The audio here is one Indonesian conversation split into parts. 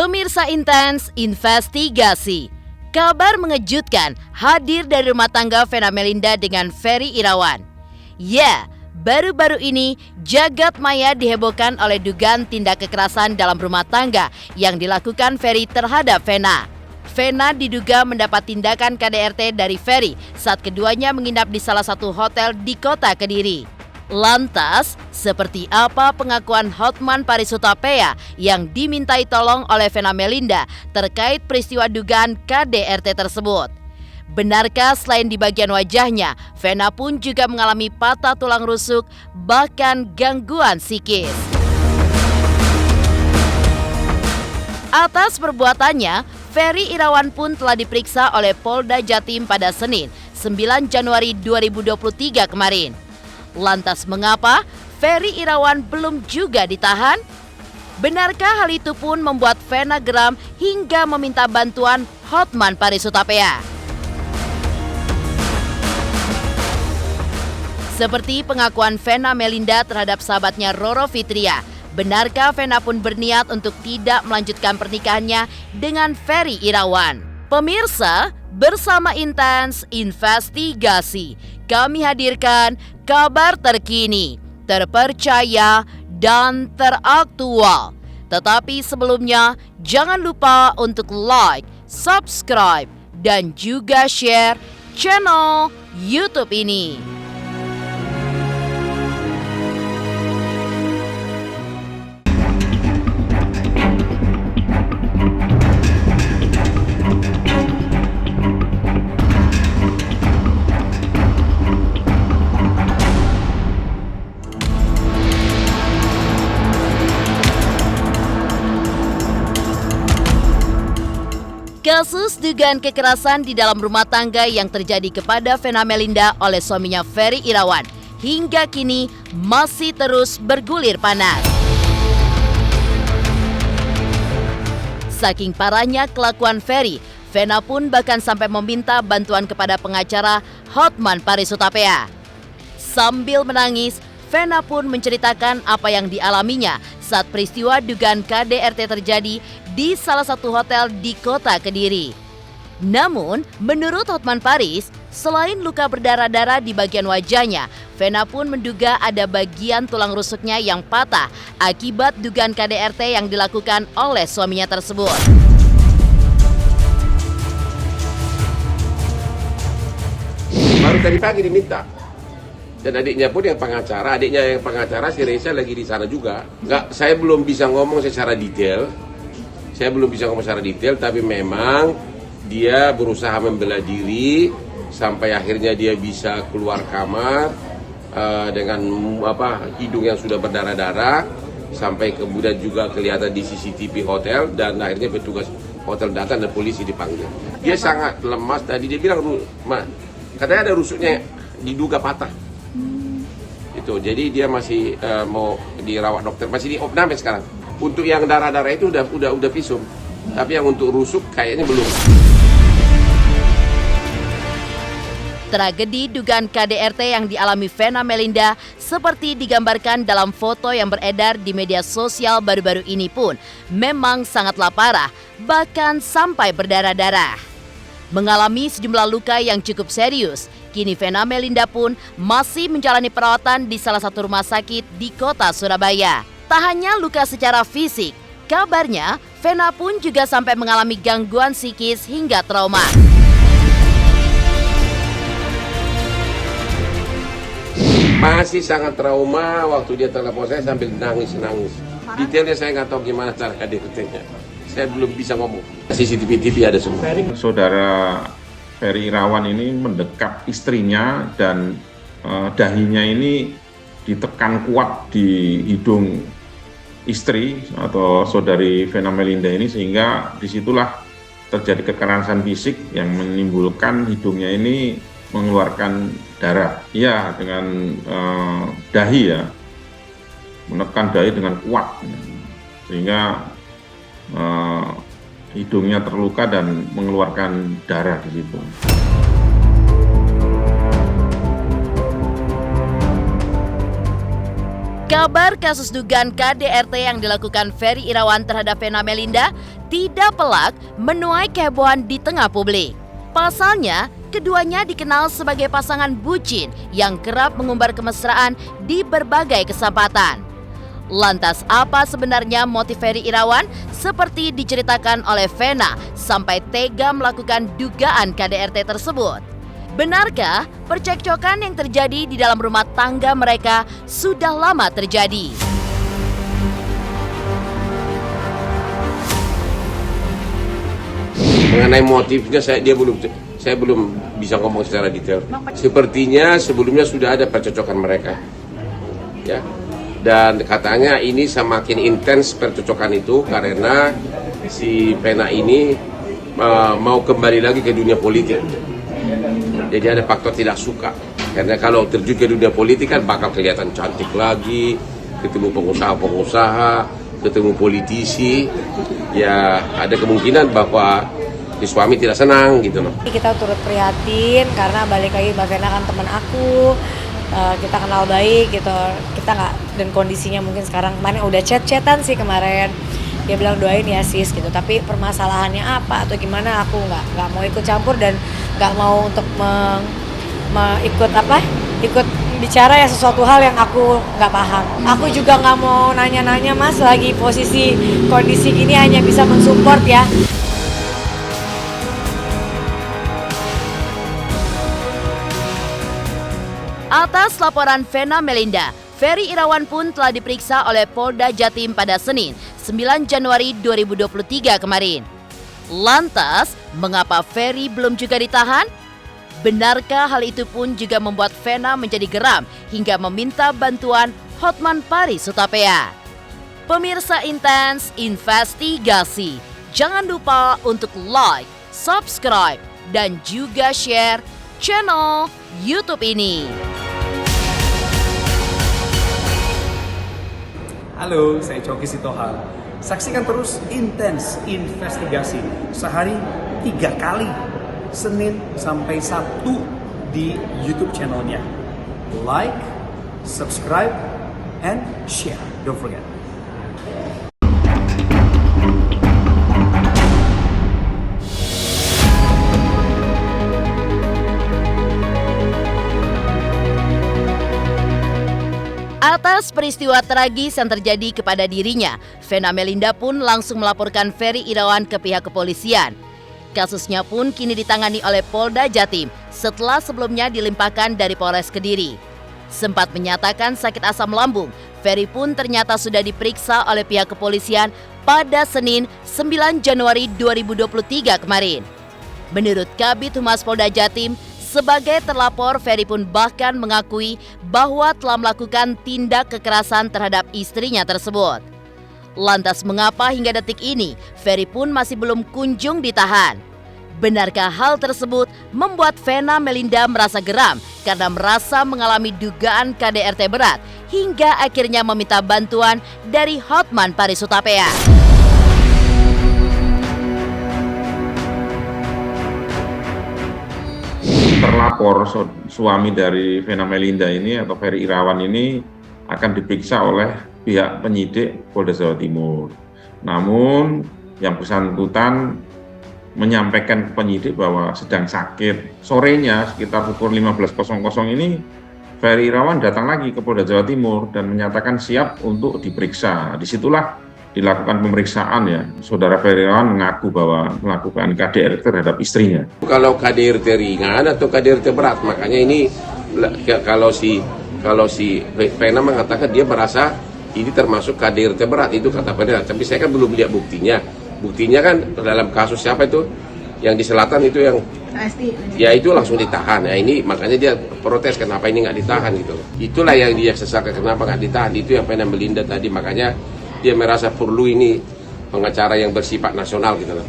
Pemirsa Intens Investigasi, kabar mengejutkan hadir dari rumah tangga Vena Melinda dengan Ferry Irawan. Ya, baru-baru ini jagat maya dihebohkan oleh dugaan tindak kekerasan dalam rumah tangga yang dilakukan Ferry terhadap Vena. Vena diduga mendapat tindakan KDRT dari Ferry saat keduanya menginap di salah satu hotel di kota Kediri. Lantas, seperti apa pengakuan Hotman Paris Hutapea yang dimintai tolong oleh Vena Melinda terkait peristiwa dugaan KDRT tersebut? Benarkah selain di bagian wajahnya, Vena pun juga mengalami patah tulang rusuk, bahkan gangguan psikis? Atas perbuatannya, Ferry Irawan pun telah diperiksa oleh Polda Jatim pada Senin, 9 Januari 2023 kemarin. Lantas mengapa Ferry Irawan belum juga ditahan? Benarkah hal itu pun membuat Vena geram hingga meminta bantuan Hotman Paris Hutapea? Seperti pengakuan Vena Melinda terhadap sahabatnya Roro Fitria, benarkah Vena pun berniat untuk tidak melanjutkan pernikahannya dengan Ferry Irawan? Pemirsa, bersama Intens Investigasi, kami hadirkan kabar terkini, terpercaya, dan teraktual. Tetapi sebelumnya, jangan lupa untuk like, subscribe, dan juga share channel YouTube ini. Kasus dugaan kekerasan di dalam rumah tangga yang terjadi kepada Vena Melinda oleh suaminya Ferry Irawan hingga kini masih terus bergulir panas. Saking parahnya kelakuan Ferry, Vena pun bahkan sampai meminta bantuan kepada pengacara Hotman Paris Hutapea. Sambil menangis, Vena pun menceritakan apa yang dialaminya saat peristiwa dugaan KDRT terjadi di salah satu hotel di kota Kediri. Namun, menurut Hotman Paris, selain luka berdarah-darah di bagian wajahnya, Vena pun menduga ada bagian tulang rusuknya yang patah akibat dugaan KDRT yang dilakukan oleh suaminya tersebut. Baru tadi pagi diminta. Dan adiknya pun yang pengacara, si Reza lagi di sana juga. Saya belum bisa ngomong secara detail. Tapi memang dia berusaha membela diri sampai akhirnya dia bisa keluar kamar dengan hidung yang sudah berdarah-darah, sampai kemudian juga kelihatan di CCTV hotel, dan akhirnya petugas hotel datang dan polisi dipanggil. Dia sangat lemas tadi, dia bilang, katanya ada rusuknya diduga patah. Jadi dia masih mau dirawat dokter, masih di opname sekarang. Untuk yang darah-darah itu udah visum, tapi yang untuk rusuk kayaknya belum. Tragedi dugaan KDRT yang dialami Vena Melinda seperti digambarkan dalam foto yang beredar di media sosial baru-baru ini pun memang sangatlah parah, bahkan sampai berdarah-darah. Mengalami sejumlah luka yang cukup serius, kini Vena Melinda pun masih menjalani perawatan di salah satu rumah sakit di kota Surabaya. Tak hanya luka secara fisik, kabarnya Vena pun juga sampai mengalami gangguan psikis hingga trauma. Masih sangat trauma waktu dia telepon saya sambil nangis. Detailnya saya nggak tahu gimana cara KDRT-nya. Saya belum bisa ngomong. CCTV ada semua. Saudara Ferry Irawan ini mendekap istrinya dan dahinya ini ditekan kuat di hidung istri atau saudari Vena Melinda ini, sehingga disitulah terjadi kekerasan fisik yang menimbulkan hidungnya ini mengeluarkan darah. Ya, dengan dahi ya, menekan dahi dengan kuat sehingga hidungnya terluka dan mengeluarkan darah di situ. Kabar kasus dugaan KDRT yang dilakukan Ferry Irawan terhadap Vena Melinda tidak pelak menuai kehebohan di tengah publik. Pasalnya, keduanya dikenal sebagai pasangan bucin yang kerap mengumbar kemesraan di berbagai kesempatan. Lantas apa sebenarnya motif Ferry Irawan seperti diceritakan oleh Vena sampai tega melakukan dugaan KDRT tersebut? Benarkah percekcokan yang terjadi di dalam rumah tangga mereka sudah lama terjadi? Mengenai motifnya saya belum bisa ngomong secara detail. Sepertinya sebelumnya sudah ada percocokan mereka, ya. Dan katanya ini semakin intens percocokan itu karena si Vena ini mau kembali lagi ke dunia politik. Jadi ada faktor tidak suka. Karena kalau terjun ke dunia politik kan bakal kelihatan cantik lagi, ketemu pengusaha-pengusaha, ketemu politisi. Ya ada kemungkinan bahwa si suami tidak senang gitu loh. Kita turut prihatin karena balik lagi Mbak Vena kan teman aku, kita kenal baik gitu. Kita nggak, dan kondisinya mungkin sekarang kemarin udah chat-chatan sih kemarin. Dia bilang doain ya sis gitu, tapi permasalahannya apa atau gimana aku nggak mau ikut campur dan nggak mau untuk ikut bicara ya sesuatu hal yang aku nggak paham. Aku juga nggak mau nanya-nanya mas, lagi posisi kondisi gini hanya bisa mensupport ya. Atas laporan Vena Melinda, Ferry Irawan pun telah diperiksa oleh Polda Jatim pada Senin, 9 Januari 2023 kemarin. Lantas, mengapa Ferry belum juga ditahan? Benarkah hal itu pun juga membuat Vena menjadi geram hingga meminta bantuan Hotman Paris Hutapea? Pemirsa Intens Investigasi, jangan lupa untuk like, subscribe, dan juga share channel YouTube ini. Halo, saya Coki Sitohang. Saksikan terus Intens Investigasi sehari 3 kali, Senin sampai Sabtu di YouTube channelnya. Like, subscribe, and share. Don't forget. Atas peristiwa tragis yang terjadi kepada dirinya, Vena Melinda pun langsung melaporkan Ferry Irawan ke pihak kepolisian. Kasusnya pun kini ditangani oleh Polda Jatim setelah sebelumnya dilimpahkan dari Polres Kediri. Sempat menyatakan sakit asam lambung, Ferry pun ternyata sudah diperiksa oleh pihak kepolisian pada Senin 9 Januari 2023 kemarin. Menurut Kabid Humas Polda Jatim, sebagai terlapor, Ferry pun bahkan mengakui bahwa telah melakukan tindak kekerasan terhadap istrinya tersebut. Lantas mengapa hingga detik ini Ferry pun masih belum kunjung ditahan? Benarkah hal tersebut membuat Vena Melinda merasa geram karena merasa mengalami dugaan KDRT berat hingga akhirnya meminta bantuan dari Hotman Paris Hutapea? Terlapor suami dari Vena Melinda ini atau Ferry Irawan ini akan diperiksa oleh pihak penyidik Polda Jawa Timur. Namun yang bersangkutan menyampaikan ke penyidik bahwa sedang sakit. Sorenya sekitar pukul 15.00 ini Ferry Irawan datang lagi ke Polda Jawa Timur dan menyatakan siap untuk diperiksa. Disitulah dilakukan pemeriksaan ya. Saudara Ferry Irawan mengaku bahwa melakukan KDRT terhadap istrinya. Kalau KDRT ringan atau KDRT berat, makanya ini kalau si Vena mengatakan dia merasa ini termasuk KDRT berat, itu kata Vena. Tapi saya kan belum lihat buktinya. Buktinya kan dalam kasus siapa itu yang di selatan itu yang ya itu langsung ditahan. Ya ini makanya dia protes kenapa ini nggak ditahan gitu. Itulah yang dia sesalkan kenapa nggak ditahan. Itu yang Vena Melinda tadi, makanya dia merasa perlu ini pengacara yang bersifat nasional gitu loh,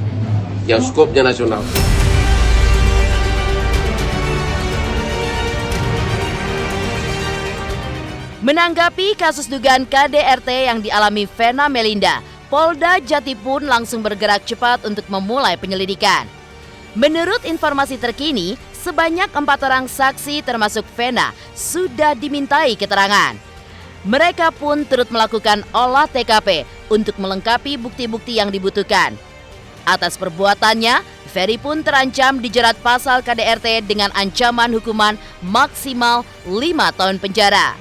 yang skopnya nasional. Menanggapi kasus dugaan KDRT yang dialami Vena Melinda, Polda Jatim pun langsung bergerak cepat untuk memulai penyelidikan. Menurut informasi terkini, sebanyak 4 orang saksi termasuk Vena sudah dimintai keterangan. Mereka pun turut melakukan olah TKP untuk melengkapi bukti-bukti yang dibutuhkan. Atas perbuatannya, Ferry pun terancam dijerat pasal KDRT dengan ancaman hukuman maksimal 5 tahun penjara.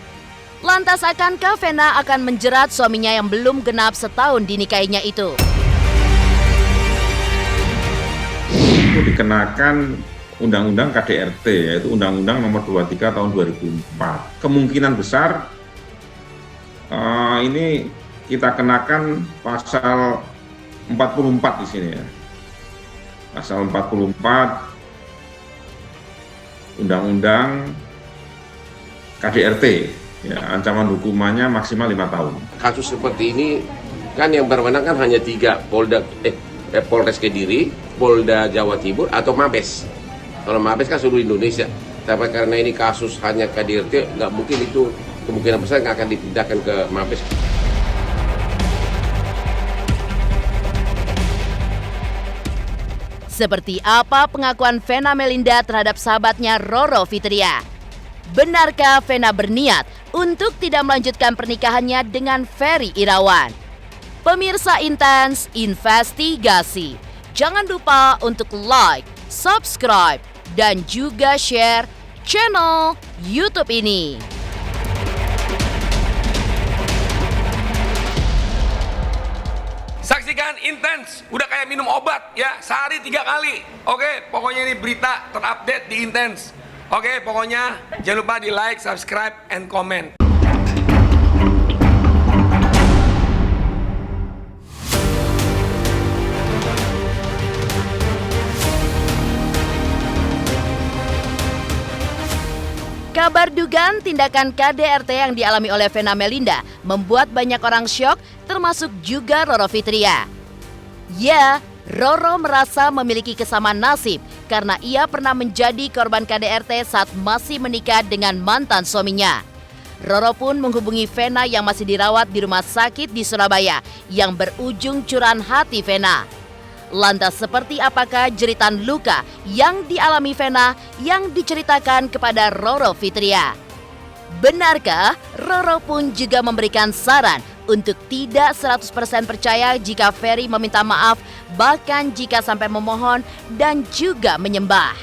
Lantas akankah Vena akan menjerat suaminya yang belum genap setahun dinikahinya itu? Itu dikenakan Undang-Undang KDRT, yaitu Undang-Undang Nomor 23 Tahun 2004. Kemungkinan besar ini kita kenakan pasal 44 di sini ya. Pasal 44 Undang-Undang KDRT. Ya, ancaman hukumannya maksimal 5 tahun. Kasus seperti ini kan yang berwenang kan hanya 3, Polres Kediri, Polda Jawa Timur, atau Mabes. Kalau Mabes kan seluruh Indonesia. Tapi karena ini kasus hanya KDRT, nggak mungkin itu, kemungkinan besar nggak akan dipindahkan ke Mabes. Seperti apa pengakuan Vena Melinda terhadap sahabatnya Roro Fitria? Benarkah Vena berniat untuk tidak melanjutkan pernikahannya dengan Ferry Irawan? Pemirsa Intens Investigasi, jangan lupa untuk like, subscribe, dan juga share channel YouTube ini. Saksikan Intens, udah kayak minum obat ya, sehari 3 kali. Oke, pokoknya ini berita terupdate di Intens. Oke, pokoknya jangan lupa di like, subscribe, and comment. Kabar dugaan tindakan KDRT yang dialami oleh Vena Melinda membuat banyak orang syok, termasuk juga Roro Fitria. Ya, Roro merasa memiliki kesamaan nasib karena ia pernah menjadi korban KDRT saat masih menikah dengan mantan suaminya. Roro pun menghubungi Vena yang masih dirawat di rumah sakit di Surabaya yang berujung curahan hati Vena. Lantas seperti apakah jeritan luka yang dialami Vena yang diceritakan kepada Roro Fitria? Benarkah Roro pun juga memberikan saran untuk tidak 100% percaya jika Ferry meminta maaf, bahkan jika sampai memohon dan juga menyembah?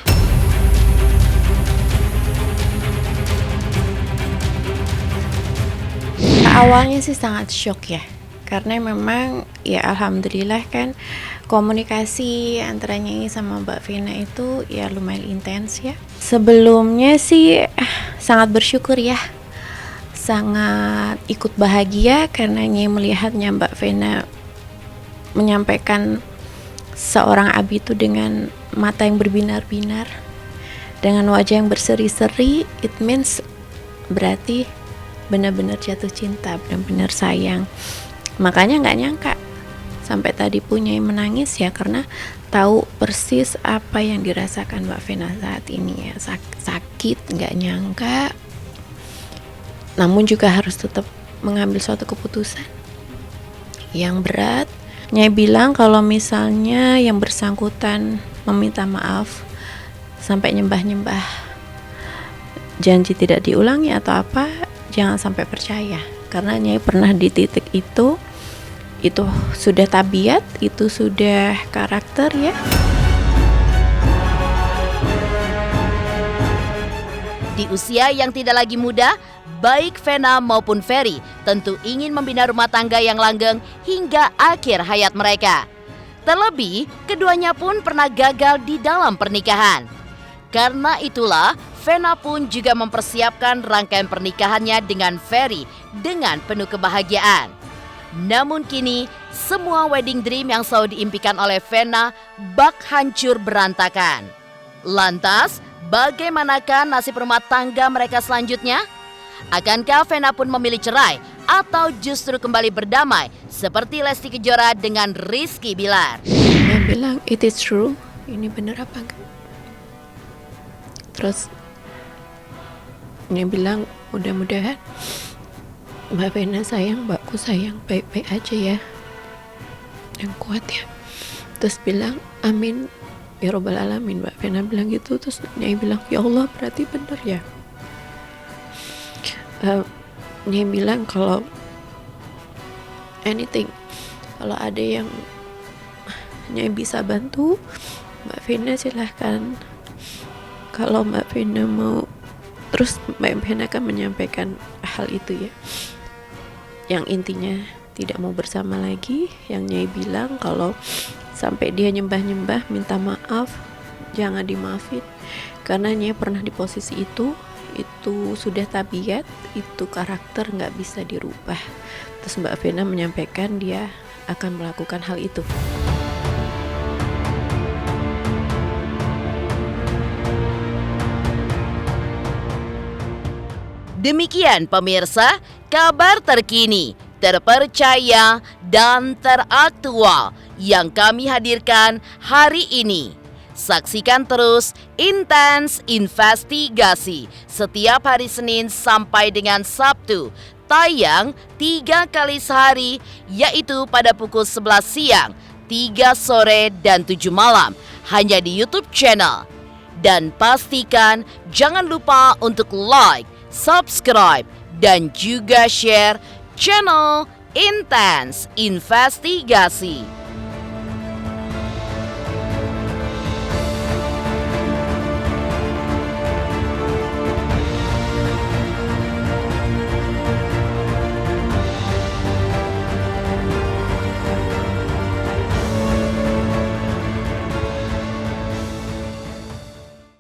Awalnya sih sangat shock ya, karena memang ya alhamdulillah kan komunikasi antara Nyai sama Mbak Vena itu ya lumayan intens ya. Sebelumnya sih sangat bersyukur ya, sangat ikut bahagia karena Nyai melihatnya Mbak Vena menyampaikan seorang Abi itu dengan mata yang berbinar-binar, dengan wajah yang berseri-seri. It means berarti benar-benar jatuh cinta, benar-benar sayang. Makanya nggak nyangka sampai tadi punya menangis ya, karena tahu persis apa yang dirasakan Mbak Vena saat ini ya, sakit, nggak nyangka, namun juga harus tetap mengambil suatu keputusan yang berat. Nyai bilang kalau misalnya yang bersangkutan meminta maaf sampai nyembah-nyembah, janji tidak diulangi atau apa, jangan sampai percaya, karena Nyai pernah di titik itu sudah tabiat, itu sudah karakter ya. Di usia yang tidak lagi muda, baik Vena maupun Ferry tentu ingin membina rumah tangga yang langgeng hingga akhir hayat mereka. Terlebih, keduanya pun pernah gagal di dalam pernikahan. Karena itulah, Vena pun juga mempersiapkan rangkaian pernikahannya dengan Ferry dengan penuh kebahagiaan. Namun kini, semua wedding dream yang selalu diimpikan oleh Vena bak hancur berantakan. Lantas, bagaimanakah nasib rumah tangga mereka selanjutnya? Akankah Vena pun memilih cerai atau justru kembali berdamai seperti Lesti Kejora dengan Rizky Bilar? Dia bilang, it is true, ini bener apa enggak? Terus dia bilang, mudah-mudahan Mbak Vena sayang, Mbakku sayang, baik-baik aja ya, yang kuat ya. Terus bilang, amin ya robbal alamin. Mbak Vena bilang gitu. Terus Nyai bilang, ya Allah berarti bener ya. Dia bilang kalau anything, kalau ada yang Nyai bisa bantu Mbak Vina silahkan. Kalau Mbak Vina mau, terus Mbak Vina akan menyampaikan hal itu ya, yang intinya tidak mau bersama lagi. Yang Nyai bilang kalau sampai dia nyembah-nyembah minta maaf, jangan dimaafin, karena Nyai pernah di posisi itu sudah tabiat, itu karakter nggak bisa dirubah. Terus Mbak Vina menyampaikan dia akan melakukan hal itu. Demikian pemirsa, kabar terkini, terpercaya, dan teraktual yang kami hadirkan hari ini. Saksikan terus Intens Investigasi setiap hari Senin sampai dengan Sabtu, tayang 3 kali sehari, yaitu pada pukul 11 siang, 3 sore, dan 7 malam, hanya di YouTube channel. Dan pastikan jangan lupa untuk like, subscribe, dan juga share channel Intens Investigasi.